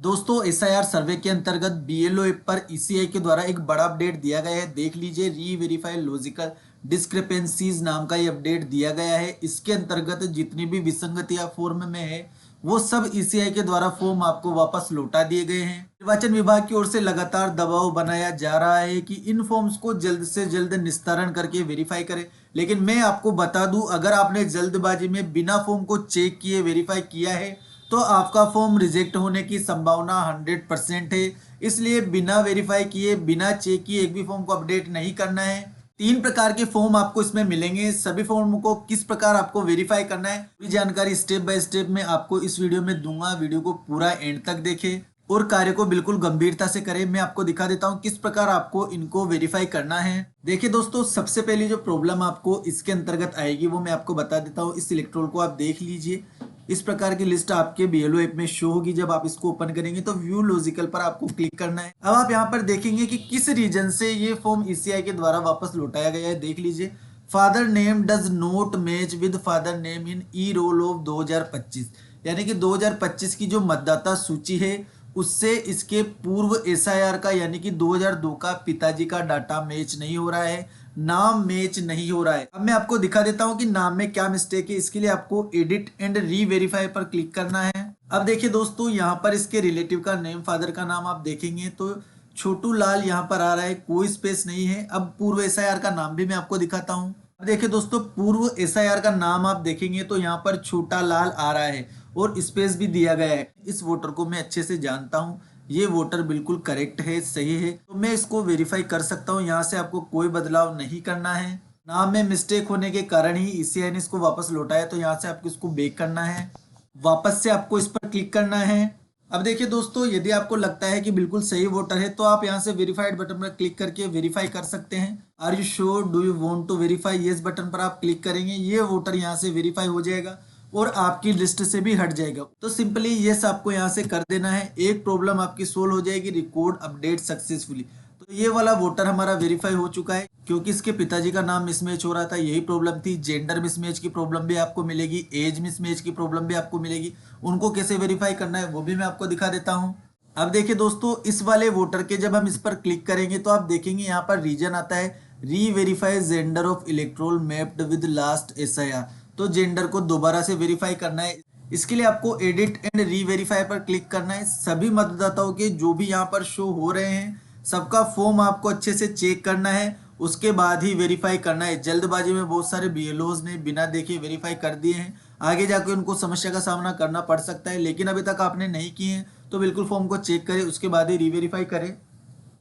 दोस्तों एसआईआर सर्वे के अंतर्गत बीएलओ ऐप पर ईसीआई के द्वारा एक बड़ा अपडेट दिया गया है। देख लीजिए, री वेरीफाई लॉजिकल डिस्क्रिपेंसीज नाम का ये अपडेट दिया गया है। इसके अंतर्गत जितनी भी विसंगतियां फॉर्म में है वो सब ईसीआई के द्वारा फॉर्म आपको वापस लौटा दिए गए हैं। निर्वाचन विभाग की ओर से लगातार दबाव बनाया जा रहा है कि इन फॉर्म्स को जल्द से जल्द निस्तारण करके वेरीफाई करें। लेकिन मैं आपको बता दूं, अगर आपने जल्दबाजी में बिना फॉर्म को चेक किए वेरीफाई किया है तो आपका फॉर्म रिजेक्ट होने की संभावना 100% है। इसलिए बिना वेरीफाई किए, बिना चेक किए एक भी फॉर्म को अपडेट नहीं करना है। 3 प्रकार के फॉर्म आपको इसमें मिलेंगे। सभी फॉर्म को किस प्रकार आपको वेरीफाई करना है पूरी जानकारी स्टेप बाय स्टेप में आपको इस वीडियो में दूंगा। वीडियो को पूरा एंड तक देखें और कार्य को बिल्कुल गंभीरता से करें। मैं आपको दिखा देता हूं किस प्रकार आपको इनको वेरीफाई करना है। देखिए दोस्तों, सबसे पहली जो प्रॉब्लम आपको इसके अंतर्गत आएगी वो मैं आपको बता देता हूं। इस इलेक्ट्रोल को आप देख लीजिए, इस प्रकार की लिस्ट आपके बीएलओ ऐप में शो होगी। जब आप इसको ओपन करेंगे तो व्यू लॉजिकल पर आपको क्लिक करना है। अब आप यहाँ पर देखेंगे कि किस रीजन से ये फॉर्म ईसीआई के द्वारा वापस लौटाया गया है। देख लीजिए, father name does not match with father name in E roll of 2025, यानी कि 2025 की जो मतदाता सूची है उससे इसके पूर्व एसआईआर का यानी कि 2002 का पिताजी का डाटा मैच नहीं हो रहा है, नाम मैच नहीं हो रहा है। अब मैं आपको दिखा देता हूं कि नाम में क्या मिस्टेक है। इसके लिए आपको एडिट एंड री वेरीफाई पर क्लिक करना है। अब देखिए दोस्तों, यहाँ पर इसके रिलेटिव का नेम, फादर का नाम आप देखेंगे तो छोटू लाल यहाँ पर आ रहा है, कोई स्पेस नहीं है। अब पूर्व एसआईआर का नाम भी मैं आपको दिखाता हूँ। अब देखिए दोस्तों, पूर्व एसआईआर का नाम आप देखेंगे तो यहाँ पर छोटा लाल आ रहा है और स्पेस भी दिया गया है। इस वोटर को मैं अच्छे से जानता हूँ, ये वोटर बिल्कुल करेक्ट है, सही है, तो मैं इसको वेरीफाई कर सकता हूँ। यहाँ से आपको कोई बदलाव नहीं करना है। नाम में मिस्टेक होने के कारण ही ईसीआई ने इसको वापस लौटाया, तो यहाँ से आपको इसको बैक करना है। वापस से आपको इस पर क्लिक करना है। अब देखिए दोस्तों, यदि आपको लगता है कि बिल्कुल सही वोटर है तो आप यहाँ से वेरीफाइड बटन पर क्लिक करके वेरीफाई कर सकते हैं। Are you sure, do you want to verify, yes button पर आप क्लिक करेंगे, ये वोटर यहाँ से वेरीफाई हो जाएगा और आपकी लिस्ट से भी हट जाएगा। तो सिंपली यस आपको यहाँ से कर देना है। एक प्रॉब्लम आपकी सोल्व हो जाएगी, रिकॉर्ड अपडेट सक्सेसफुली। तो ये वाला वोटर हमारा वेरीफाई हो चुका है क्योंकि इसके पिताजी का नाम मिसमैच हो रहा था, यही प्रॉब्लम थी। जेंडर मिसमैच की प्रॉब्लम भी आपको मिलेगी, एज मिसमैच की प्रॉब्लम भी आपको मिलेगी। उनको कैसे वेरीफाई करना है वो भी मैं आपको दिखा देता हूँ। अब देखिए दोस्तों, इस वाले वोटर के जब हम इस पर क्लिक करेंगे तो आप देखेंगे यहाँ पर रीजन आता है reverify gender of electoral mapped with last SIR. तो जेंडर को दोबारा से वेरीफाई करना है। इसके लिए आपको एडिट एंड री वेरीफाई पर क्लिक करना है। सभी मतदाताओं के जो भी यहाँ पर शो हो रहे हैं सबका फॉर्म आपको अच्छे से चेक करना है, उसके बाद ही वेरीफाई करना है। जल्दबाजी में बहुत सारे बीएलओज ने बिना देखे वेरीफाई कर दिए हैं, आगे जाकर उनको समस्या का सामना करना पड़ सकता है। लेकिन अभी तक आपने नहीं किए हैं तो बिल्कुल फॉर्म को चेक करें, उसके बाद ही रीवेरीफाई करें।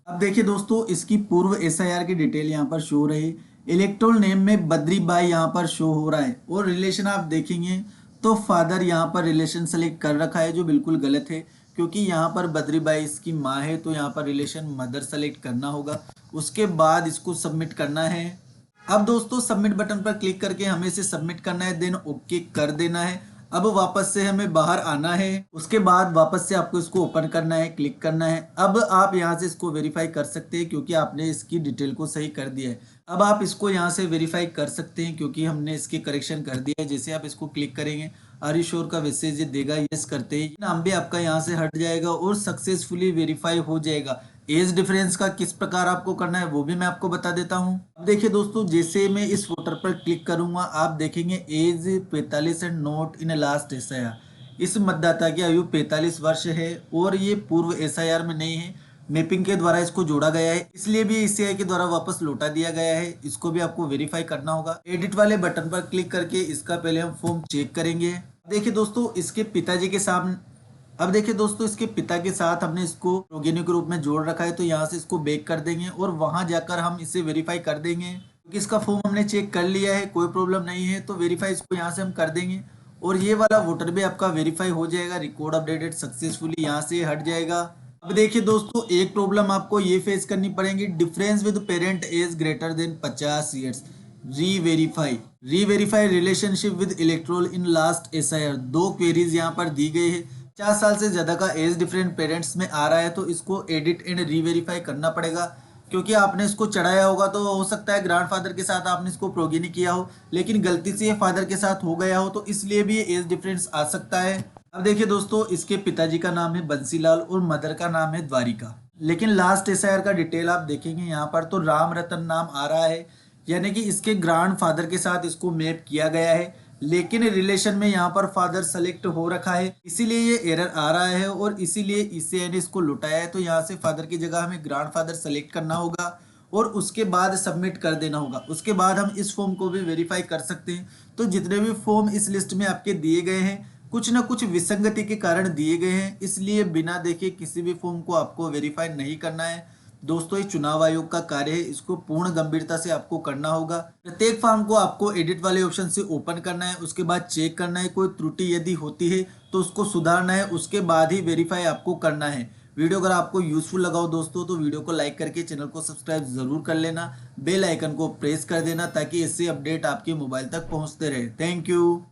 अब देखिए दोस्तों, इसकी पूर्व एसआईआर की डिटेल यहाँ पर शो रही। इलेक्टोरल नेम में बद्री बाई यहाँ पर शो हो रहा है और रिलेशन आप देखेंगे तो फादर यहाँ पर रिलेशन सेलेक्ट कर रखा है, जो बिल्कुल गलत है क्योंकि यहाँ पर बद्री बाई इसकी माँ है, तो यहाँ पर रिलेशन मदर सेलेक्ट करना होगा। उसके बाद इसको सबमिट करना है। अब दोस्तों, सबमिट बटन पर क्लिक करके हमें इसे सबमिट करना है, देन ओके कर देना है। अब वापस से हमें बाहर आना है, उसके बाद वापस से आपको इसको ओपन करना है, क्लिक करना है। अब आप यहाँ से इसको वेरीफाई कर सकते हैं क्योंकि आपने इसकी डिटेल को सही कर दिया है। अब आप इसको यहाँ से वेरीफाई कर सकते हैं क्योंकि हमने इसके करेक्शन कर दिया है। जैसे आप इसको क्लिक करेंगे आर यू श्योर का मैसेज देगा, यस करते ही नाम भी आपका यहाँ से हट जाएगा और सक्सेसफुली वेरीफाई हो जाएगा। एज डिफरेंस का किस प्रकार आपको करना है वो भी मैं आपको बता देता हूँ। अब देखिए दोस्तों, जैसे मैं इस वोटर पर क्लिक करूंगा आप देखेंगे age 45 and not in last SIR. इस मतदाता की आयु 45 वर्ष है और ये पूर्व एसआईआर में नहीं है, मैपिंग के द्वारा इसको जोड़ा गया है, इसलिए भी ईसीआई के द्वारा वापस लौटा दिया गया है। इसको भी आपको वेरीफाई करना होगा। एडिट वाले बटन पर क्लिक करके इसका पहले हम फॉर्म चेक करेंगे। देखिए दोस्तों, इसके पिताजी के सामने, अब देखिए दोस्तों, इसके पिता के साथ हमने इसको प्रोगेनियो के रूप में जोड़ रखा है, तो यहाँ से इसको बैक कर देंगे और वहां जाकर हम इसे वेरीफाई कर देंगे क्योंकि इसका फॉर्म हमने चेक कर लिया है, कोई प्रॉब्लम नहीं है। तो वेरीफाई इसको यहाँ से हम कर देंगे और ये वाला वोटर भी आपका वेरीफाई हो जाएगा। रिकॉर्ड अपडेटेड सक्सेसफुली, यहाँ से हट जाएगा। अब देखिए दोस्तों, एक प्रॉब्लम आपको ये फेस करनी पड़ेगी, difference with parent age greater than 50 years. Reverify relationship with electoral in last SIR. 2 queries यहाँ पर दी गई है। 50 साल से ज्यादा का एज डिफरेंट पेरेंट्स में आ रहा है तो इसको एडिट एंड री वेरीफाई करना पड़ेगा क्योंकि आपने इसको चढ़ाया होगा तो हो सकता है ग्रैंडफादर के साथ आपने इसको प्रोगेनी किया हो, लेकिन गलती से ये फादर के साथ हो गया हो, तो इसलिए भी ये एज डिफरेंस आ सकता है। अब देखिए दोस्तों, इसके पिताजी का नाम है बंसीलाल और मदर का नाम है द्वारिका। लेकिन लास्ट एसआईआर का डिटेल आप देखेंगे यहाँ पर तो राम रतन नाम आ रहा है, यानी कि इसके ग्रैंड फादर के साथ इसको मैप किया गया है, लेकिन रिलेशन में यहाँ पर फादर सेलेक्ट हो रखा है, इसीलिए ये एरर आ रहा है और इसीलिए ईसीआई ने इसको लुटाया है। तो यहाँ से फादर की जगह हमें ग्रैंड फादर सेलेक्ट करना होगा और उसके बाद सबमिट कर देना होगा। उसके बाद हम इस फॉर्म को भी वेरीफाई कर सकते हैं। तो जितने भी फॉर्म इस लिस्ट में आपके दिए गए हैं कुछ ना कुछ विसंगति के कारण दिए गए हैं, इसलिए बिना देखे किसी भी फॉर्म को आपको वेरीफाई नहीं करना है। दोस्तों, ये चुनाव आयोग का कार्य है, इसको पूर्ण गंभीरता से आपको करना होगा। प्रत्येक फॉर्म को आपको एडिट वाले ऑप्शन से ओपन करना है, उसके बाद चेक करना है, कोई त्रुटि यदि होती है तो उसको सुधारना है, उसके बाद ही वेरीफाई आपको करना है। वीडियो अगर आपको यूजफुल लगा हो दोस्तों तो वीडियो को लाइक करके चैनल को सब्सक्राइब जरूर कर लेना, बेल आइकन को प्रेस कर देना ताकि इससे अपडेट आपके मोबाइल तक पहुंचते रहे। Thank you.